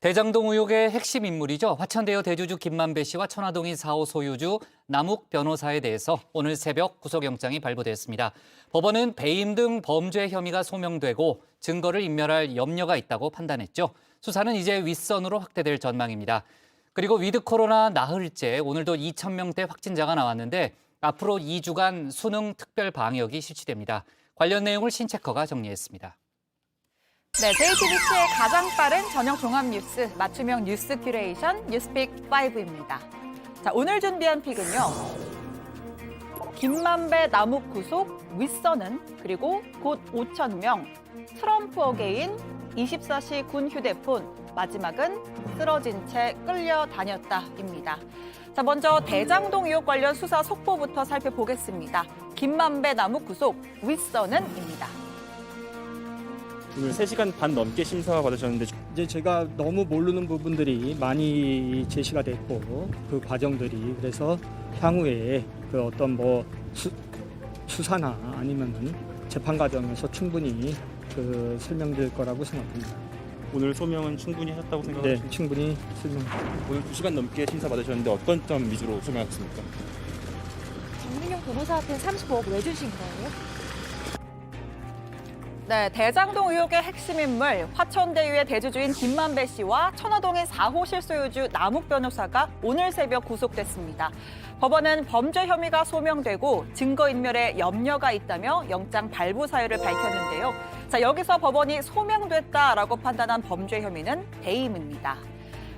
대장동 의혹의 핵심 인물이죠. 화천대유 대주주 김만배 씨와 천화동인 4호 소유주 남욱 변호사에 대해서 오늘 새벽 구속영장이 발부됐습니다. 법원은 배임 등 범죄 혐의가 소명되고 증거를 인멸할 염려가 있다고 판단했죠. 수사는 이제 윗선으로 확대될 전망입니다. 그리고 위드 코로나 나흘째 오늘도 2,000명대 확진자가 나왔는데 앞으로 2주간 수능 특별 방역이 실시됩니다. 관련 내용을 신체커가 정리했습니다. 네, JTBC의 가장 빠른 저녁 종합 뉴스 맞춤형 뉴스 큐레이션 뉴스픽 5입니다. 자, 오늘 준비한 픽은요. 김만배 남욱 구속, 윗선은 그리고 곧 5,000명, 트럼프 어게인, 24시 군 휴대폰, 마지막은 쓰러진 채 끌려다녔다입니다. 자, 먼저 대장동 의혹 관련 수사 속보부터 살펴보겠습니다. 김만배 남욱 구속, 윗선은입니다. 오늘 3시간 반 넘게 심사 받으셨는데 이제 제가 너무 모르는 부분들이 많이 제시가 됐고 그 과정들이 그래서 향후에 그 어떤 뭐 수사나 아니면은 재판 과정에서 충분히 그 설명될 거라고 생각합니다. 오늘 소명은 충분히 하셨다고 네, 생각하십니까? 충분히 설명. 오늘 2시간 넘게 심사 받으셨는데 어떤 점 위주로 소명하셨습니까? 정민용 변호사한테 35억 왜 주신 거예요? 네, 대장동 의혹의 핵심 인물 화천대유의 대주주인 김만배 씨와 천화동인 4호 실소유주 남욱 변호사가 오늘 새벽 구속됐습니다. 법원은 범죄 혐의가 소명되고 증거인멸에 염려가 있다며 영장 발부 사유를 밝혔는데요. 자, 여기서 법원이 소명됐다라고 판단한 범죄 혐의는 배임입니다.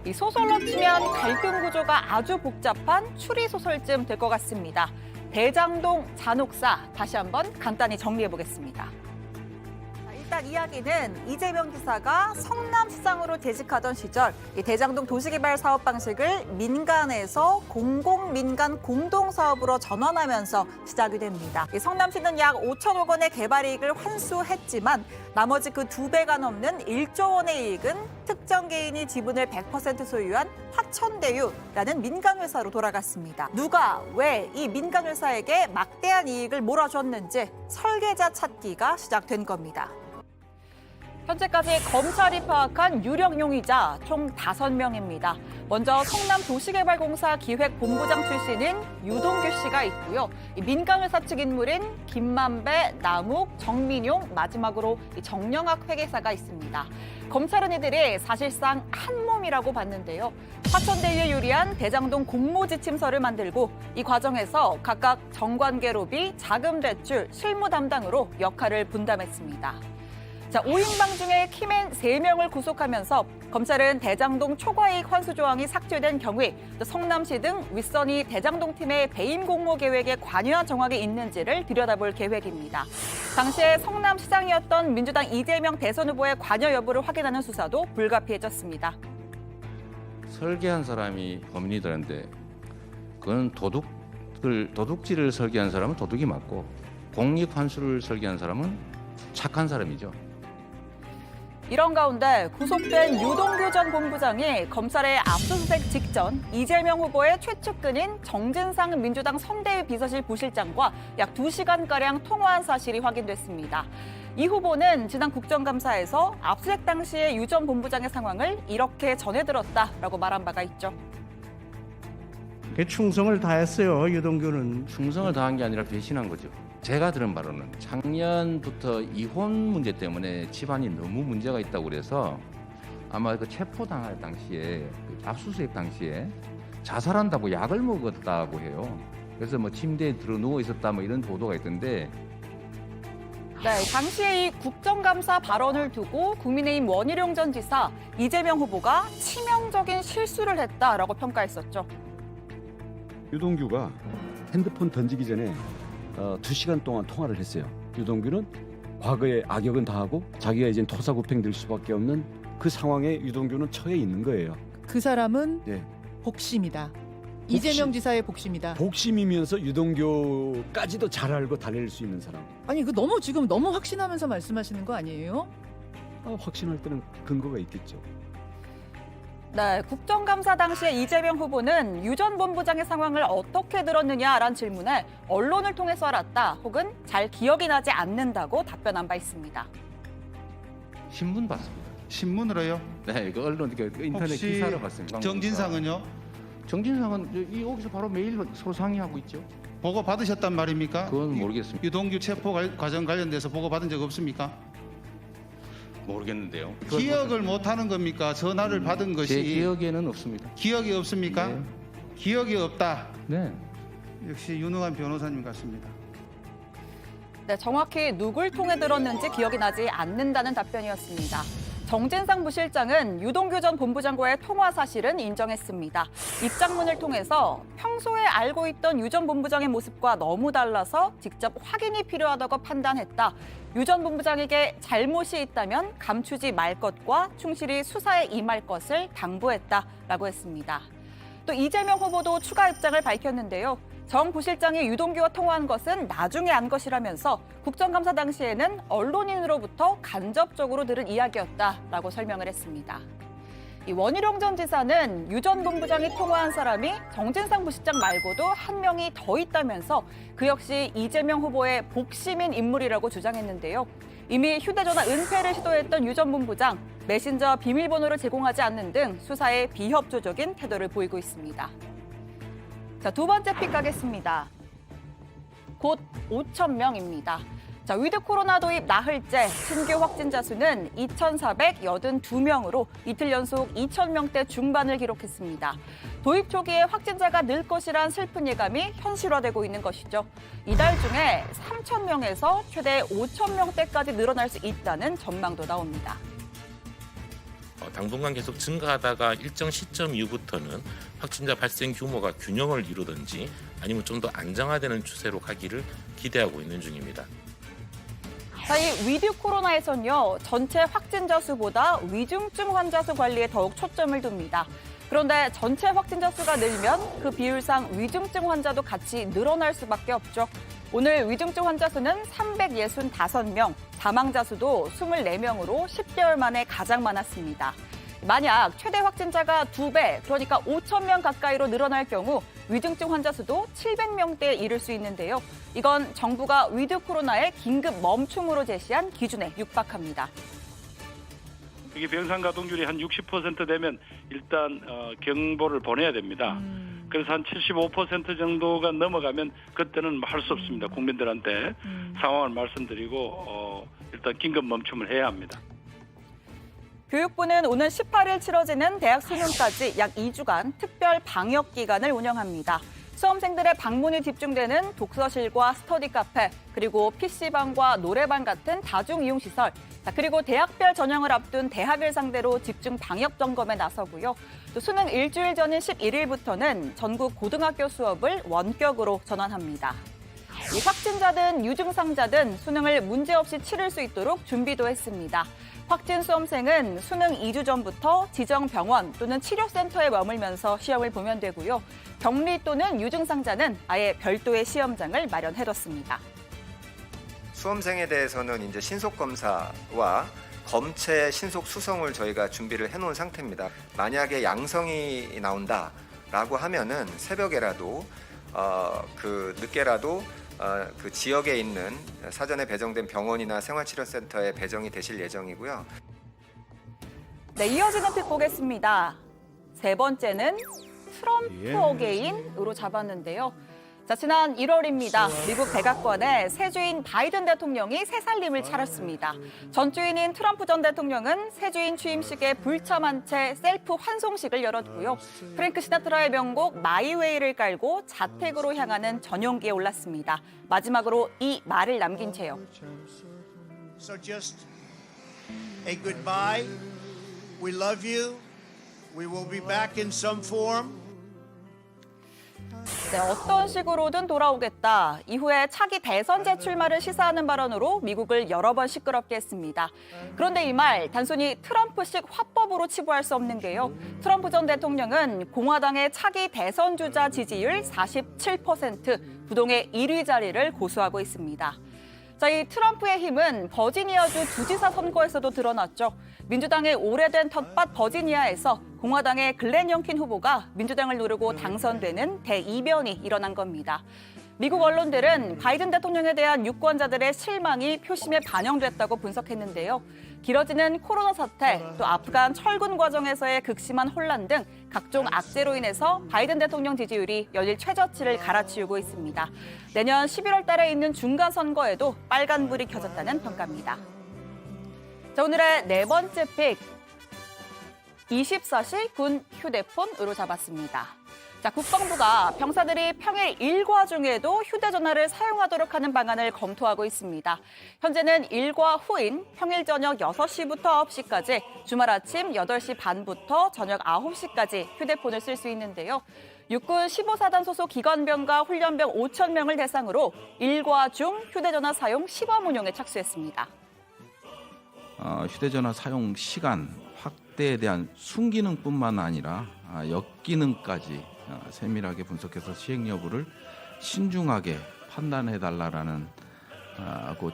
이 소설로 치면 갈등 구조가 아주 복잡한 추리소설쯤 될 것 같습니다. 대장동 잔혹사 다시 한번 간단히 정리해 보겠습니다. 일단 이야기는 이재명 지사가 성남시장으로 재직하던 시절 이 대장동 도시개발 사업 방식을 민간에서 공공민간 공동사업으로 전환하면서 시작이 됩니다. 이 성남시는 약 5천억 원의 개발 이익을 환수했지만 나머지 그 2배가 넘는 1조 원의 이익은 특정 개인이 지분을 100% 소유한 화천대유라는 민간회사로 돌아갔습니다. 누가 왜 이 민간회사에게 막대한 이익을 몰아줬는지 설계자 찾기가 시작된 겁니다. 현재까지 검찰이 파악한 유력 용의자 총 5명입니다. 먼저 성남도시개발공사 기획본부장 출신인 유동규 씨가 있고요. 민간회사 측 인물인 김만배, 남욱, 정민용, 마지막으로 정영학 회계사가 있습니다. 검찰은 이들이 사실상 한 몸이라고 봤는데요. 화천대유에 유리한 대장동 공모지침서를 만들고 이 과정에서 각각 정관계 로비, 자금 대출, 실무 담당으로 역할을 분담했습니다. 자, 5인방 중에 키맨 3명을 구속하면서 검찰은 대장동 초과이익 환수 조항이 삭제된 경우에 또 성남시 등 윗선이 대장동 팀의 배임 공모 계획에 관여한 정황이 있는지를 들여다볼 계획입니다. 당시에 성남시장이었던 민주당 이재명 대선 후보의 관여 여부를 확인하는 수사도 불가피해졌습니다. 설계한 사람이 범인이라는데 그건 도둑질을 설계한 사람은 도둑이 맞고 공익 환수를 설계한 사람은 착한 사람이죠. 이런 가운데 구속된 유동규 전 본부장이 검찰의 압수수색 직전 이재명 후보의 최측근인 정진상 민주당 선대위 비서실 부실장과 약 2시간가량 통화한 사실이 확인됐습니다. 이 후보는 지난 국정감사에서 압수수색 당시의 유 전 본부장의 상황을 이렇게 전해들었다라고 말한 바가 있죠. 충성을 다했어요, 유동규는. 충성을 다한 게 아니라 배신한 거죠. 제가 들은 바로는 작년부터 이혼 문제 때문에 집안이 너무 문제가 있다고 그래서 아마 그 체포당할 당시에 압수수색 당시에 자살한다고 약을 먹었다고 해요. 그래서 뭐 침대에 들어 누워 있었다 뭐 이런 보도가 있던데. 네, 당시에 이 국정감사 발언을 두고 국민의힘 원희룡 전 지사 이재명 후보가 치명적인 실수를 했다라고 평가했었죠. 유동규가 핸드폰 던지기 전에 2시간 동안 통화를 했어요. 유동규는 과거에 악역은 다 하고 자기가 이제 토사구팽될 수밖에 없는 그 상황에 유동규는 처해 있는 거예요. 그 사람은 네. 복심이다. 이재명 지사의 복심이다. 복심이면서 유동규까지도 잘 알고 달랠 수 있는 사람. 아니 지금 너무 확신하면서 말씀하시는 거 아니에요? 확신할 때는 근거가 있겠죠. 네, 국정감사 당시에 이재명 후보는 유 전 본부장의 상황을 어떻게 들었느냐라는 질문에 언론을 통해서 알았다 혹은 잘 기억이 나지 않는다고 답변한 바 있습니다. 신문 봤습니다. 신문으로요? 네, 그 언론 그 인터넷 혹시 기사로 봤습니다. 정진상은요? 정진상은 여기서 바로 매일 소상히하고 있죠. 보고 받으셨단 말입니까? 그건 모르겠습니다. 유동규 체포 과정 관련돼서 보고 받은 적 없습니까? 모르겠는데요. 기억을 못하는 겁니까? 전화를 받은 것이 제 기억에는 없습니다. 기억이 없습니까? 네. 기억이 없다. 네. 역시 유능한 변호사님 같습니다. 네, 정확히 누굴 통해 들었는지 기억이 나지 않는다는 답변이었습니다. 정진상 부실장은 유동규 전 본부장과의 통화 사실은 인정했습니다. 입장문을 통해서 평소에 알고 있던 유 전 본부장의 모습과 너무 달라서 직접 확인이 필요하다고 판단했다. 유 전 본부장에게 잘못이 있다면 감추지 말 것과 충실히 수사에 임할 것을 당부했다라고 했습니다. 또 이재명 후보도 추가 입장을 밝혔는데요. 정 부실장이 유동규와 통화한 것은 나중에 안 것이라면서 국정감사 당시에는 언론인으로부터 간접적으로 들은 이야기였다라고 설명을 했습니다. 이 원희룡 전 지사는 유 전 본부장이 통화한 사람이 정진상 부실장 말고도 한 명이 더 있다면서 그 역시 이재명 후보의 복심인 인물이라고 주장했는데요. 이미 휴대전화 은폐를 시도했던 유 전 본부장, 메신저 비밀번호를 제공하지 않는 등 수사에 비협조적인 태도를 보이고 있습니다. 자, 두 번째 픽 가겠습니다. 곧 5천 명입니다. 자, 위드 코로나 도입 나흘째 신규 확진자 수는 2,482명으로 이틀 연속 2,000명대 중반을 기록했습니다. 도입 초기에 확진자가 늘 것이란 슬픈 예감이 현실화되고 있는 것이죠. 이달 중에 3,000명에서 최대 5,000명대까지 늘어날 수 있다는 전망도 나옵니다. 당분간 계속 증가하다가 일정 시점 이후부터는 확진자 발생 규모가 균형을 이루든지 아니면 좀 더 안정화되는 추세로 가기를 기대하고 있는 중입니다. 자, 이 위드 코로나에선요, 전체 확진자 수보다 위중증 환자 수 관리에 더욱 초점을 둡니다. 그런데 전체 확진자 수가 늘면 그 비율상 위중증 환자도 같이 늘어날 수밖에 없죠. 오늘 위중증 환자 수는 365명, 사망자 수도 24명으로 10개월 만에 가장 많았습니다. 만약 최대 확진자가 2배, 그러니까 5,000명 가까이로 늘어날 경우 위중증 환자 수도 700명대에 이를 수 있는데요. 이건 정부가 위드 코로나의 긴급 멈춤으로 제시한 기준에 육박합니다. 이게 병상 가동률이 한 60% 되면 일단 경보를 보내야 됩니다. 그래서 한 75% 정도가 넘어가면 그때는 할 수 없습니다. 국민들한테 상황을 말씀드리고 일단 긴급 멈춤을 해야 합니다. 교육부는 오는 18일 치러지는 대학 수능까지 약 2주간 특별 방역 기간을 운영합니다. 수험생들의 방문이 집중되는 독서실과 스터디 카페, 그리고 PC방과 노래방 같은 다중이용시설, 그리고 대학별 전형을 앞둔 대학을 상대로 집중 방역 점검에 나서고요. 또 수능 일주일 전인 11일부터는 전국 고등학교 수업을 원격으로 전환합니다. 이 확진자든 유증상자든 수능을 문제없이 치를 수 있도록 준비도 했습니다. 확진 수험생은 수능 2주 전부터 지정 병원 또는 치료센터에 머물면서 시험을 보면 되고요. 격리 또는 유증상자는 아예 별도의 시험장을 마련해뒀습니다. 수험생에 대해서는 이제 신속 검사와 검체 신속 수송을 저희가 준비를 해놓은 상태입니다. 만약에 양성이 나온다라고 하면은 새벽에라도 늦게라도 그 지역에 있는 사전에 배정된 병원이나 생활치료센터에 배정이 되실 예정이고요. 네, 이어지는 픽 보겠습니다. 세 번째는 트럼프 어게인으로 잡았는데요. 자, 지난 1월입니다. 미국 백악관에 새 주인 바이든 대통령이 새 살림을 차렸습니다. 전 주인인 트럼프 전 대통령은 새 주인 취임식에 불참한 채 셀프 환송식을 열었고요. 프랭크 시나트라의 명곡 마이웨이를 깔고 자택으로 향하는 전용기에 올랐습니다. 마지막으로 이 말을 남긴 채요. So just a goodbye. We love you. We will be back in some form. 네, 어떤 식으로든 돌아오겠다. 이후에 차기 대선 재출마를 시사하는 발언으로 미국을 여러 번 시끄럽게 했습니다. 그런데 이 말 단순히 트럼프식 화법으로 치부할 수 없는 게요. 트럼프 전 대통령은 공화당의 차기 대선 주자 지지율 47%, 부동의 1위 자리를 고수하고 있습니다. 자, 이 트럼프의 힘은 버지니아주 주지사 선거에서도 드러났죠. 민주당의 오래된 텃밭 버지니아에서 공화당의 글렌 영킨 후보가 민주당을 누르고 당선되는 대이변이 일어난 겁니다. 미국 언론들은 바이든 대통령에 대한 유권자들의 실망이 표심에 반영됐다고 분석했는데요. 길어지는 코로나 사태, 또 아프간 철군 과정에서의 극심한 혼란 등 각종 악재로 인해서 바이든 대통령 지지율이 연일 최저치를 갈아치우고 있습니다. 내년 11월 달에 있는 중간 선거에도 빨간불이 켜졌다는 평가입니다. 자, 오늘의 네 번째 픽, 24시 군 휴대폰으로 잡았습니다. 자, 국방부가 병사들이 평일 일과 중에도 휴대전화를 사용하도록 하는 방안을 검토하고 있습니다. 현재는 일과 후인 평일 저녁 6시부터 9시까지, 주말 아침 8시 반부터 저녁 9시까지 휴대폰을 쓸 수 있는데요. 육군 15사단 소속 기관병과 훈련병 5천 명을 대상으로 일과 중 휴대전화 사용 시범 운용에 착수했습니다. 휴대전화 사용 시간 확대에 대한 순기능뿐만 아니라 역기능까지 세밀하게 분석해서 시행 여부를 신중하게 판단해달라는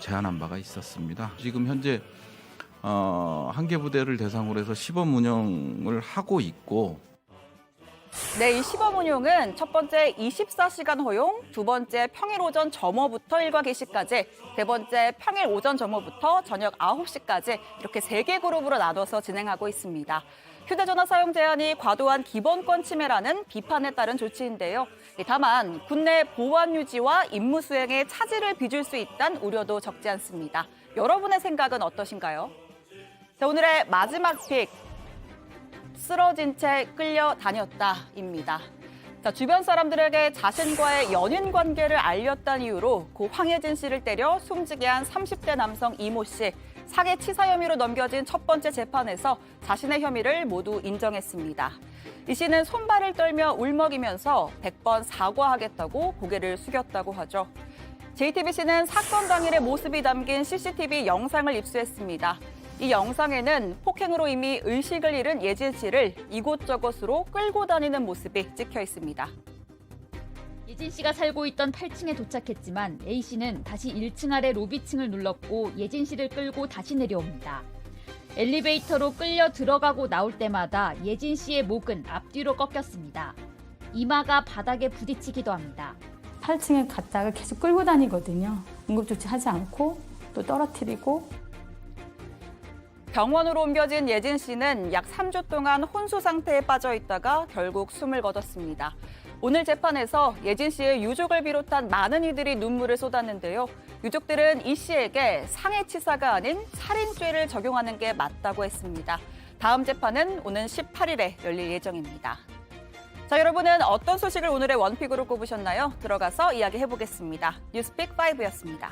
제안한 바가 있었습니다. 지금 현재 한 개 부대를 대상으로 해서 시범 운영을 하고 있고, 네, 이 시범 운용은 첫 번째 24시간 허용, 두 번째 평일 오전 점호부터 일과 개시까지, 세 번째 평일 오전 점호부터 저녁 9시까지 이렇게 3개 그룹으로 나눠서 진행하고 있습니다. 휴대전화 사용 제한이 과도한 기본권 침해라는 비판에 따른 조치인데요. 다만 국내 보안 유지와 임무 수행에 차질을 빚을 수 있다는 우려도 적지 않습니다. 여러분의 생각은 어떠신가요? 자, 오늘의 마지막 픽, 쓰러진 채 끌려다녔다입니다. 자, 주변 사람들에게 자신과의 연인 관계를 알렸다는 이유로 고 황혜진 씨를 때려 숨지게 한 30대 남성 이모 씨. 사기치사 혐의로 넘겨진 첫 번째 재판에서 자신의 혐의를 모두 인정했습니다. 이 씨는 손발을 떨며 울먹이면서 100번 사과하겠다고 고개를 숙였다고 하죠. JTBC는 사건 당일의 모습이 담긴 CCTV 영상을 입수했습니다. 이 영상에는 폭행으로 이미 의식을 잃은 예진 씨를 이곳저곳으로 끌고 다니는 모습이 찍혀 있습니다. 예진 씨가 살고 있던 8층에 도착했지만 A 씨는 다시 1층 아래 로비층을 눌렀고 예진 씨를 끌고 다시 내려옵니다. 엘리베이터로 끌려 들어가고 나올 때마다 예진 씨의 목은 앞뒤로 꺾였습니다. 이마가 바닥에 부딪히기도 합니다. 8층에 갔다가 계속 끌고 다니거든요. 응급조치하지 않고 또 떨어뜨리고. 병원으로 옮겨진 예진 씨는 약 3주 동안 혼수 상태에 빠져 있다가 결국 숨을 거뒀습니다. 오늘 재판에서 예진 씨의 유족을 비롯한 많은 이들이 눈물을 쏟았는데요. 유족들은 이 씨에게 상해치사가 아닌 살인죄를 적용하는 게 맞다고 했습니다. 다음 재판은 오는 18일에 열릴 예정입니다. 자, 여러분은 어떤 소식을 오늘의 원픽으로 꼽으셨나요? 들어가서 이야기해보겠습니다. 뉴스픽 5였습니다.